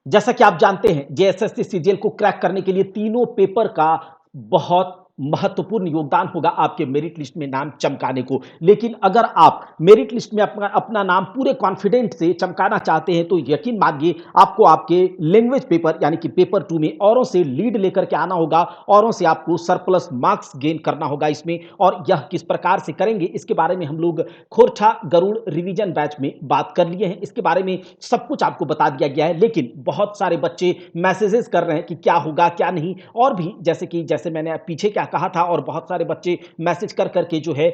जैसा कि आप जानते हैं, जेएसएससी सीजीएल को क्रैक करने के लिए तीनों पेपर का बहुत महत्वपूर्ण योगदान होगा आपके मेरिट लिस्ट में नाम चमकाने को। लेकिन अगर आप मेरिट लिस्ट में अपना अपना नाम पूरे कॉन्फिडेंट से चमकाना चाहते हैं तो यकीन मानिए आपको आपके लैंग्वेज पेपर यानी कि पेपर 2 में औरों से लीड लेकर के आना होगा। औरों से आपको सरप्लस मार्क्स गेन करना होगा इसमें। और यह किस प्रकार से करेंगे इसके बारे में हम लोग खोरठा गरुड़ रिवीजन बैच में बात कर लिए हैं। इसके बारे में सब कुछ आपको बता दिया गया है। लेकिन बहुत सारे बच्चे मैसेजेस कर रहे हैं कि क्या होगा क्या नहीं, और भी जैसे मैंने पीछे क्या कहा था, और बहुत सारे बच्चे मैसेज कर करके जो है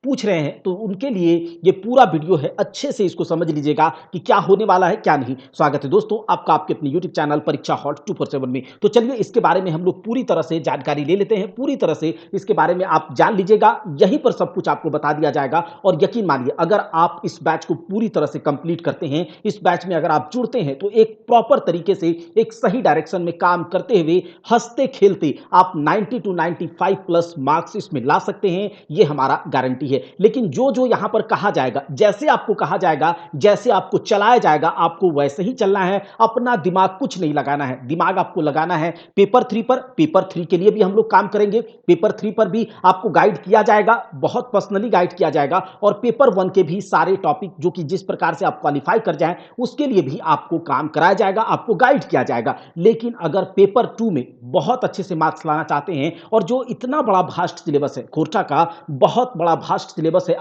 पूछ रहे हैं, तो उनके लिए ये पूरा वीडियो है। अच्छे से इसको समझ लीजिएगा कि क्या होने वाला है क्या नहीं। स्वागत है दोस्तों आपका आपके अपने यूट्यूब चैनल परीक्षा हॉट 247 में। तो चलिए इसके बारे में हम लोग पूरी तरह से जानकारी ले लेते हैं। पूरी तरह से इसके बारे में आप जान लीजिएगा, यहीं पर सब कुछ आपको बता दिया जाएगा। और यकीन मानिए अगर आप इस बैच को पूरी तरह से कंप्लीट करते हैं, इस बैच में अगर आप जुड़ते हैं, तो एक प्रॉपर तरीके से एक सही डायरेक्शन में काम करते हुए हंसते खेलते आप 90 टू 95 प्लस मार्क्स इसमें ला सकते हैं। ये हमारा गारंटी है। लेकिन जो जो यहां पर कहा जाएगा, जैसे आपको कहा जाएगा, जैसे आपको चलाया जाएगा, आपको वैसे ही चलना है। अपना दिमाग कुछ नहीं लगाना है। दिमाग आपको लगाना है पेपर 3 पर। पेपर 3 के लिए भी हम लोग काम करेंगे। पेपर 3 पर भी आपको गाइड किया जाएगा, बहुत पर्सनली गाइड किया जाएगा। और पेपर 1 के भी सारे टॉपिक जो कि जिस प्रकार से आप क्वालिफाई कर जाएं, उसके लिए भी आपको काम कराया जाएगा, आपको गाइड किया जाएगा। लेकिन अगर पेपर 2 में बहुत अच्छे से मार्क्स लाना चाहते हैं, और जो इतना बड़ा भास्ट सिलेबस है, खोरठा का बहुत बड़ा भास्ट सिलेबस है।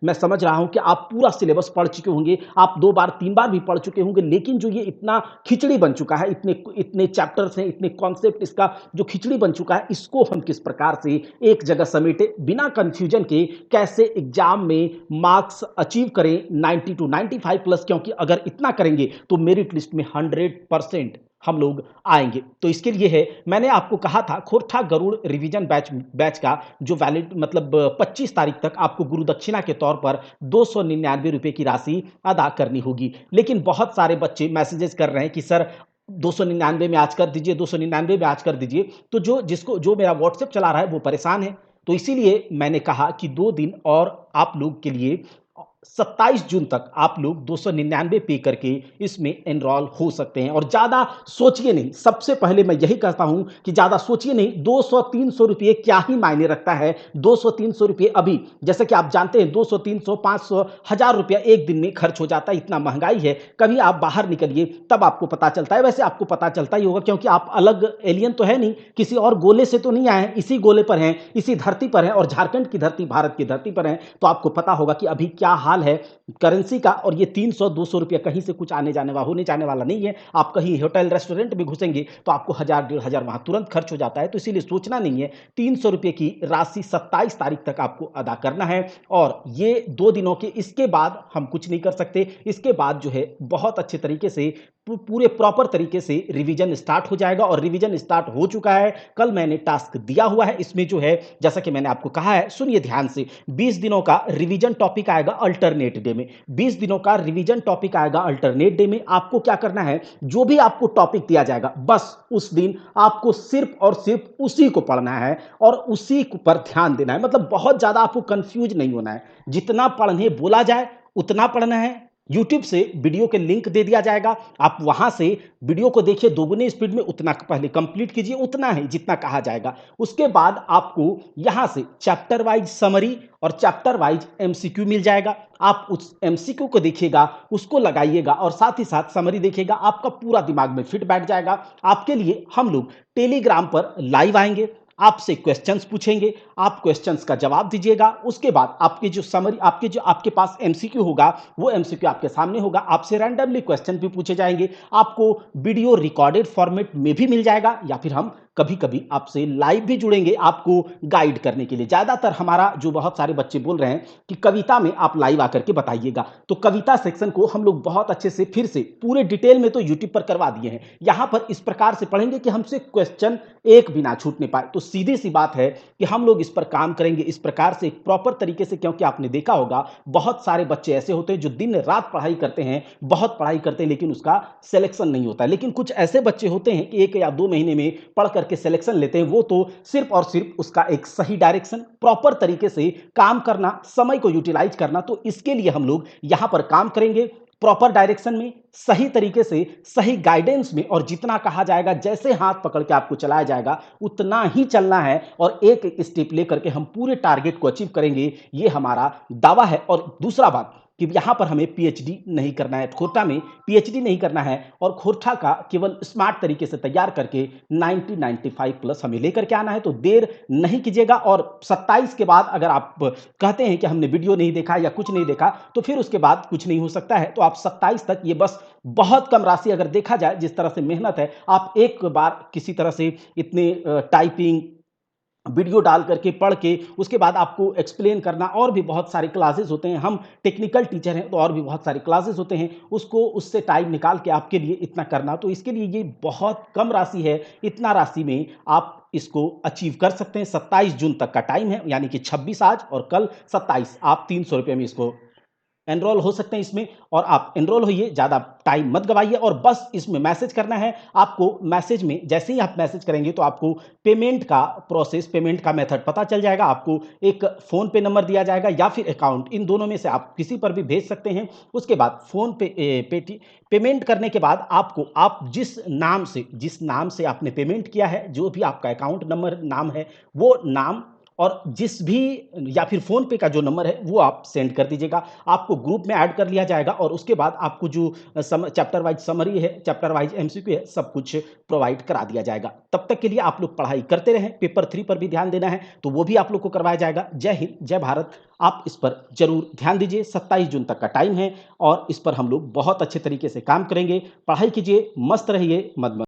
मैं समझ रहा हूं कि आप पूरा सिलेबस पढ़ चुके होंगे, आप 2 बार 3 बार भी पढ़ चुके होंगे। लेकिन जो ये इतना खिचड़ी बन चुका है, इतने इतने चैप्टर्स हैं, इतने कॉन्सेप्ट, इसका जो खिचड़ी बन चुका है, इसको हम किस प्रकार से एक जगह समेटे बिना कंफ्यूजन के, कैसे एग्जाम में मार्क्स अचीव करें 90 टू 95 प्लस। क्योंकि अगर इतना करेंगे तो मेरिट लिस्ट में 100% हम लोग आएंगे। तो इसके लिए है, मैंने आपको कहा था खोरठा गरुड़ रिवीजन बैच का जो वैलिड मतलब 25 तारीख तक आपको गुरु दक्षिणा के तौर पर 299 रुपए की राशि अदा करनी होगी। लेकिन बहुत सारे बच्चे मैसेजेस कर रहे हैं कि सर 299 में आज कर दीजिए, 299 में आज कर दीजिए। तो जो मेरा व्हाट्सएप चला रहा है वो परेशान है। तो इसीलिए मैंने कहा कि 2 दिन और आप लोग के लिए 27 जून तक आप लोग 299 पे करके इसमें एनरोल हो सकते हैं। और ज्यादा सोचिए नहीं, सबसे पहले मैं यही कहता हूं कि ज्यादा सोचिए नहीं। 200-300 रुपये क्या ही मायने रखता है। 200-300 रुपये अभी जैसे कि आप जानते हैं 200-300-500 1000 रुपया एक दिन में खर्च हो जाता है। इतना महंगाई है। कभी आप बाहर निकलिए तब आपको पता चलता है। वैसे आपको पता चलता ही होगा क्योंकि आप अलग एलियन तो है नहीं, किसी और गोले से तो नहीं आए हैं, इसी गोले पर हैं, इसी धरती पर हैं। और झारखंड की धरती भारत की धरती पर है। तो आपको पता होगा कि अभी क्या हाल है करेंसी का। और ये 300-200 रुपया कहीं से कुछ आने जाने वाला होने जाने वाला नहीं है। आप कहीं होटल रेस्टोरेंट में घुसेंगे तो आपको 1000-1500 वहां तुरंत खर्च हो जाता है। तो इसीलिए सोचना नहीं है। 300 रुपये की राशि 27 तारीख तक आपको अदा करना है। और ये 2 दिनों के इसके बाद हम कुछ नहीं कर सकते। इसके बाद जो है बहुत अच्छे तरीके से पूरे प्रॉपर तरीके से रिवीजन स्टार्ट हो जाएगा। और रिवीजन स्टार्ट हो चुका है। कल मैंने टास्क दिया हुआ है। इसमें जो है जैसा कि मैंने आपको कहा है, सुनिए ध्यान से, 20 दिनों का रिवीजन टॉपिक आएगा अल्टरनेट डे में। 20 दिनों का रिवीजन टॉपिक आएगा अल्टरनेट डे में। आपको क्या करना है, जो भी आपको टॉपिक दिया जाएगा बस उस दिन आपको सिर्फ और सिर्फ उसी को पढ़ना है और उसी पर ध्यान देना है। मतलब बहुत ज्यादा आपको कंफ्यूज नहीं होना है। जितना पढ़ने बोला जाए उतना पढ़ना है। यूट्यूब से वीडियो के लिंक दे दिया जाएगा, आप वहां से वीडियो को देखिए दोगुने स्पीड में, उतना पहले कंप्लीट कीजिए, उतना ही जितना कहा जाएगा। उसके बाद आपको यहां से चैप्टर वाइज समरी और चैप्टर वाइज एमसीक्यू मिल जाएगा। आप उस एमसीक्यू को देखिएगा, उसको लगाइएगा और साथ ही साथ समरी देखिएगा। आपका पूरा दिमाग में फिट बैठ जाएगा। आपके लिए हम लोग टेलीग्राम पर लाइव आएंगे, आपसे क्वेश्चंस पूछेंगे, आप क्वेश्चंस का जवाब दीजिएगा। उसके बाद आपके जो समरी, आपके पास एमसीक्यू होगा, वो एमसीक्यू आपके सामने होगा। आपसे रैंडमली क्वेश्चन भी पूछे जाएंगे। आपको वीडियो रिकॉर्डेड फॉर्मेट में भी मिल जाएगा, या फिर हम कभी कभी आपसे लाइव भी जुड़ेंगे आपको गाइड करने के लिए। ज्यादातर हमारा जो बहुत सारे बच्चे बोल रहे हैं कि कविता में आप लाइव आकर के बताइएगा, तो कविता सेक्शन को हम लोग बहुत अच्छे से फिर से पूरे डिटेल में तो यूट्यूब पर करवा दिए हैं। यहां पर इस प्रकार से पढ़ेंगे कि हमसे क्वेश्चन एक भी ना छूटने पाए। तो सीधी सी बात है कि हम लोग इस पर काम करेंगे इस प्रकार से, एक प्रॉपर तरीके से। क्योंकि आपने देखा होगा बहुत सारे बच्चे ऐसे होते हैं जो दिन रात पढ़ाई करते हैं, बहुत पढ़ाई करते हैं, लेकिन उसका सिलेक्शन नहीं होता। लेकिन कुछ ऐसे बच्चे होते हैं कि 1 या 2 महीने में पढ़ करके सिलेक्शन लेते हैं। वो तो सिर्फ और सिर्फ उसका एक सही डायरेक्शन, प्रॉपर तरीके से काम करना, समय को यूटिलाइज करना। तो इसके लिए हम लोग यहां पर काम करेंगे। प्रॉपर डायरेक्शन में, सही तरीके से, सही गाइडेंस में और जितना कहा जाएगा, जैसे हाथ पकड़ के आपको चलाया जाएगा, उतना ही चलना है और एक-एक स्टेप लेकर के हम पूरे टारगेट को अचीव करेंगे, ये हमारा दावा है। और दूसरा बात कि यहाँ पर हमें पीएचडी नहीं करना है, खोरठा में पीएचडी नहीं करना है और खोरठा का केवल स्मार्ट तरीके से तैयार करके 90, 95 प्लस हमें लेकर के आना है। तो देर नहीं कीजिएगा और 27 के बाद अगर आप कहते हैं कि हमने वीडियो नहीं देखा या कुछ नहीं देखा, तो फिर उसके बाद कुछ नहीं हो सकता है। तो आप 27 तक ये बस बहुत कम राशि अगर देखा जाए, जिस तरह से मेहनत है, आप एक बार किसी तरह से इतने टाइपिंग वीडियो डाल करके पढ़ के उसके बाद आपको एक्सप्लेन करना, और भी बहुत सारे क्लासेस होते हैं, हम टेक्निकल टीचर हैं तो और भी बहुत सारे क्लासेस होते हैं, उसको उससे टाइम निकाल के आपके लिए इतना करना, तो इसके लिए ये बहुत कम राशि है। इतना राशि में आप इसको अचीव कर सकते हैं। 27 जून तक का टाइम है, यानी कि 26 आज और कल 27, आप 300 रुपये में इसको एनरोल हो सकते हैं इसमें। और आप एनरोल होइए, ज़्यादा टाइम मत गवाइए और बस इसमें मैसेज करना है आपको। मैसेज में जैसे ही आप मैसेज करेंगे तो आपको पेमेंट का प्रोसेस, पेमेंट का मेथड पता चल जाएगा। आपको एक फ़ोन पे नंबर दिया जाएगा या फिर अकाउंट, इन दोनों में से आप किसी पर भी भेज सकते हैं। उसके बाद फ़ोन पे पेमेंट करने के बाद आपको, आप जिस नाम से आपने पेमेंट किया है, जो भी आपका अकाउंट नंबर नाम है, वो नाम और जिस भी या फिर फ़ोन पे का जो नंबर है वो आप सेंड कर दीजिएगा। आपको ग्रुप में ऐड कर लिया जाएगा और उसके बाद आपको जो चैप्टर वाइज़ समरी है, चैप्टर वाइज़ एमसीक्यू है, सब कुछ प्रोवाइड करा दिया जाएगा। तब तक के लिए आप लोग पढ़ाई करते रहें, पेपर 3 पर भी ध्यान देना है, तो वो भी आप लोग को करवाया जाएगा। जय हिंद, जय भारत। आप इस पर ज़रूर ध्यान दीजिए, 27 जून तक का टाइम है और इस पर हम लोग बहुत अच्छे तरीके से काम करेंगे। पढ़ाई कीजिए, मस्त रहिए, मत